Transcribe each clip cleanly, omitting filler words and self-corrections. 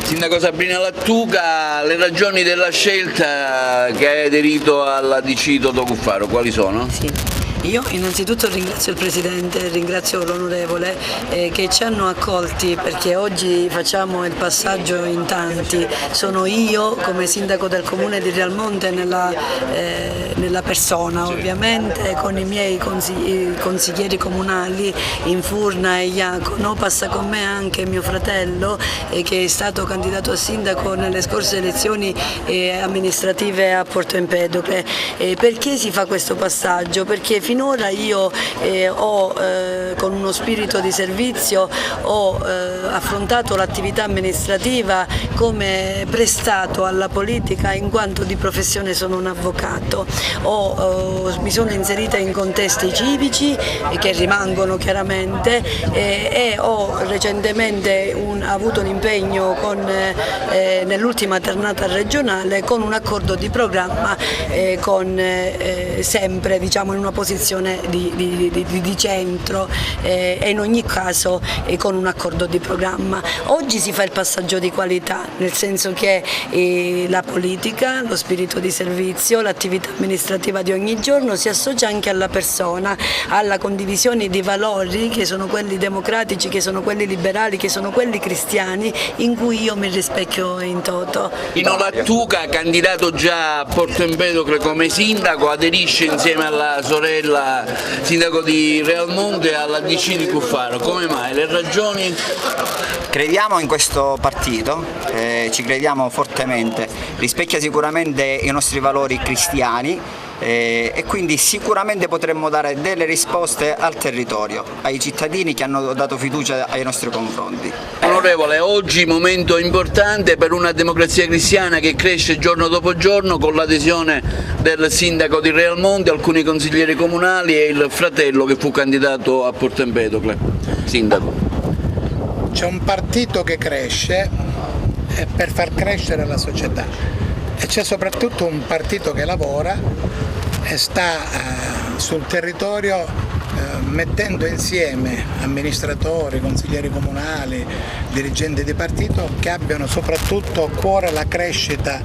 Sindaco Sabrina Lattuca, le ragioni della scelta che hai aderito alla DC Toto Cuffaro, quali sono? Sì. Io innanzitutto ringrazio il Presidente, ringrazio l'Onorevole che ci hanno accolti, perché oggi facciamo il passaggio in tanti. Sono io come Sindaco del Comune di Realmonte nella persona, ovviamente, con i miei consiglieri comunali Infurna e Iacono. Passa con me anche mio fratello che è stato candidato a Sindaco nelle scorse elezioni amministrative a Porto Empedocle. Perché si fa questo passaggio? Perché finora io con uno spirito di servizio ho affrontato l'attività amministrativa come prestato alla politica, in quanto di professione sono un avvocato. Mi sono inserita in contesti civici che rimangono chiaramente e ho recentemente avuto un impegno nell'ultima tornata regionale con un accordo di programma sempre diciamo, in una posizione di centro e in ogni caso con un accordo di programma. Oggi si fa il passaggio di qualità, nel senso che la politica, lo spirito di servizio, l'attività amministrativa di ogni giorno si associa anche alla persona, alla condivisione di valori che sono quelli democratici, che sono quelli liberali, che sono quelli cristiani, in cui io mi rispecchio in toto. Pino Lattuca, candidato già a Porto Empedocle come sindaco, aderisce insieme alla sorella sindaco di Realmonte alla DC di Cuffaro. Come mai? Le ragioni? Crediamo in questo partito, ci crediamo fortemente, rispecchia sicuramente i nostri valori cristiani e quindi sicuramente potremmo dare delle risposte al territorio, ai cittadini che hanno dato fiducia ai nostri confronti. Onorevole, oggi momento importante per una democrazia cristiana che cresce giorno dopo giorno, con l'adesione del sindaco di Realmonte, alcuni consiglieri comunali e il fratello che fu candidato a Porto Empedocle. Sindaco. C'è un partito che cresce per far crescere la società e c'è soprattutto un partito che lavora e sta sul territorio mettendo insieme amministratori, consiglieri comunali, dirigenti di partito che abbiano soprattutto a cuore la crescita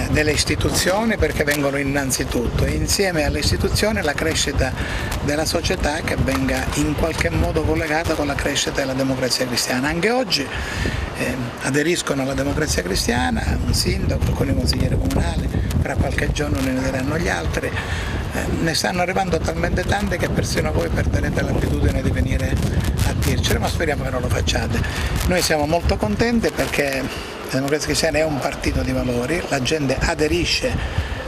delle istituzioni, perché vengono innanzitutto, e insieme alle istituzioni la crescita della società che venga in qualche modo collegata con la crescita della democrazia cristiana. Anche oggi aderiscono alla democrazia cristiana un sindaco, alcuni consiglieri comunali, fra qualche giorno ne daranno gli altri. Ne stanno arrivando talmente tante che persino voi perderete l'abitudine di venire a dircelo, ma speriamo che non lo facciate. Noi siamo molto contenti perché la democrazia cristiana è un partito di valori, la gente aderisce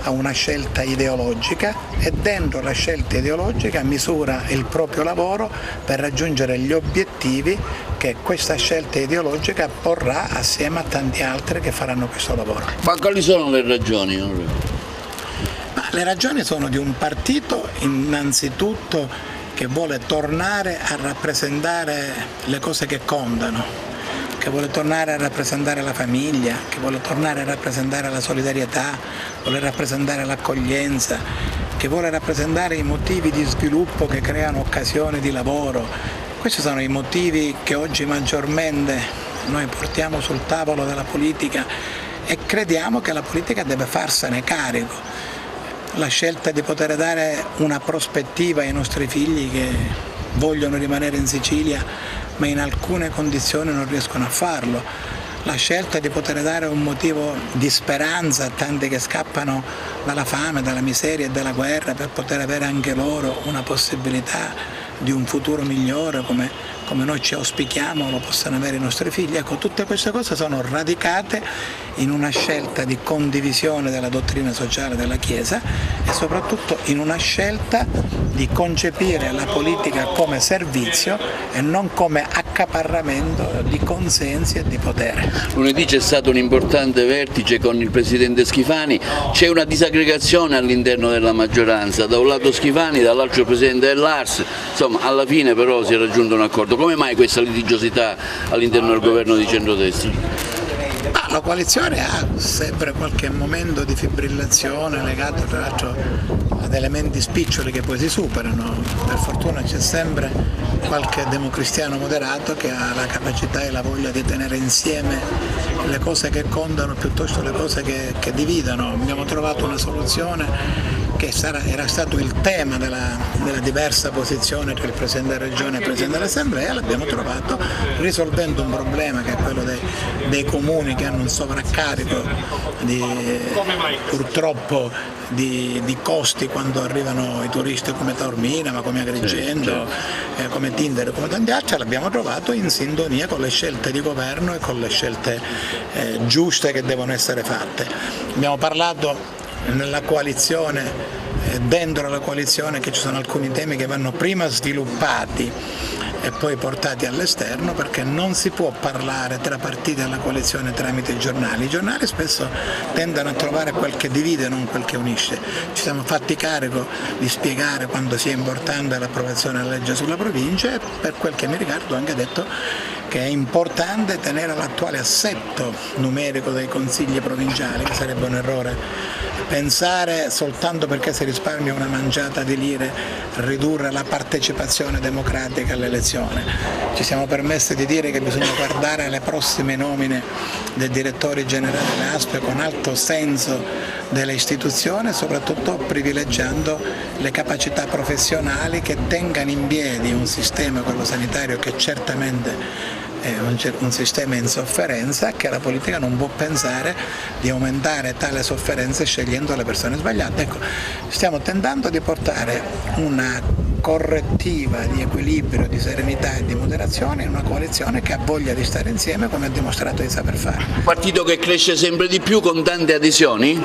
a una scelta ideologica e dentro la scelta ideologica misura il proprio lavoro per raggiungere gli obiettivi che questa scelta ideologica porrà assieme a tanti altri che faranno questo lavoro. Ma quali sono le ragioni? Le ragioni sono di un partito innanzitutto che vuole tornare a rappresentare le cose che contano, che vuole tornare a rappresentare la famiglia, che vuole tornare a rappresentare la solidarietà, vuole rappresentare l'accoglienza, che vuole rappresentare i motivi di sviluppo che creano occasioni di lavoro. Questi sono i motivi che oggi maggiormente noi portiamo sul tavolo della politica e crediamo che la politica deve farsene carico. La scelta di poter dare una prospettiva ai nostri figli che vogliono rimanere in Sicilia ma in alcune condizioni non riescono a farlo, la scelta di poter dare un motivo di speranza a tanti che scappano dalla fame, dalla miseria e dalla guerra per poter avere anche loro una possibilità di un futuro migliore come noi ci auspichiamo lo possano avere i nostri figli. Ecco, tutte queste cose sono radicate in una scelta di condivisione della dottrina sociale della Chiesa e soprattutto in una scelta di concepire la politica come servizio e non come accaparramento di consensi e di potere. Lunedì c'è stato un importante vertice con il Presidente Schifani, c'è una disaggregazione all'interno della maggioranza, da un lato Schifani, dall'altro il Presidente dell'Ars, insomma alla fine però si è raggiunto un accordo. Come mai questa litigiosità all'interno del governo di centrodestra? La coalizione ha sempre qualche momento di fibrillazione legato tra l'altro ad elementi spiccioli che poi si superano. Per fortuna c'è sempre qualche democristiano moderato che ha la capacità e la voglia di tenere insieme le cose che contano piuttosto le cose che dividono. Abbiamo trovato una soluzione che era stato il tema della diversa posizione tra il Presidente della Regione e il Presidente dell'Assemblea, l'abbiamo trovato risolvendo un problema che è quello dei comuni che hanno un sovraccarico purtroppo di costi quando arrivano i turisti come Taormina, ma come Agrigento, come Tindere, come tanti altri. L'abbiamo trovato in sintonia con le scelte di governo e con le scelte giuste che devono essere fatte. Abbiamo parlato nella coalizione, dentro la coalizione, che ci sono alcuni temi che vanno prima sviluppati e poi portati all'esterno, perché non si può parlare tra partiti della coalizione tramite i giornali. I giornali spesso tendono a trovare quel che divide, non quel che unisce. Ci siamo fatti carico di spiegare quanto sia importante l'approvazione della legge sulla provincia e per quel che mi riguarda ho anche detto che è importante tenere l'attuale assetto numerico dei consigli provinciali, che sarebbe un errore pensare soltanto perché si risparmia una mangiata di lire ridurre la partecipazione democratica all'elezione. Ci siamo permessi di dire che bisogna guardare alle prossime nomine dei direttori generali dell'ASP con alto senso delle istituzioni e soprattutto privilegiando le capacità professionali che tengano in piedi un sistema, quello sanitario, che certamente è un sistema in sofferenza, che la politica non può pensare di aumentare tale sofferenza scegliendo le persone sbagliate. Ecco, stiamo tentando di portare una correttiva di equilibrio, di serenità e di moderazione in una coalizione che ha voglia di stare insieme, come ha dimostrato di saper fare. Un partito che cresce sempre di più con tante adesioni?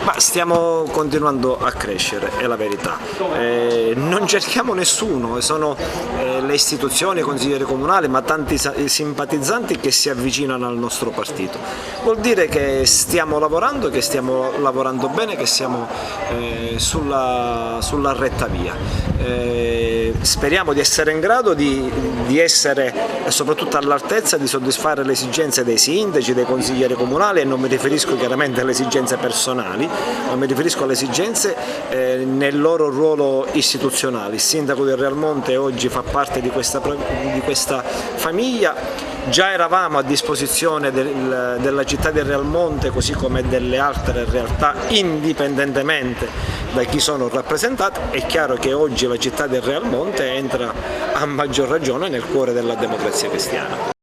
Ma stiamo continuando a crescere, è la verità. Non cerchiamo nessuno, sono le istituzioni, i consiglieri comunali, ma tanti simpatizzanti che si avvicinano al nostro partito. Vuol dire che stiamo lavorando bene, che siamo sulla retta via. Speriamo di essere in grado di essere soprattutto all'altezza di soddisfare le esigenze dei sindaci, dei consiglieri comunali, e non mi riferisco chiaramente alle esigenze personali, ma mi riferisco alle esigenze nel loro ruolo istituzionale. Il sindaco del Realmonte oggi fa parte di questa famiglia. Già eravamo a disposizione della città di Realmonte, così come delle altre realtà, indipendentemente da chi sono rappresentate. È chiaro che oggi la città del Realmonte entra a maggior ragione nel cuore della democrazia cristiana.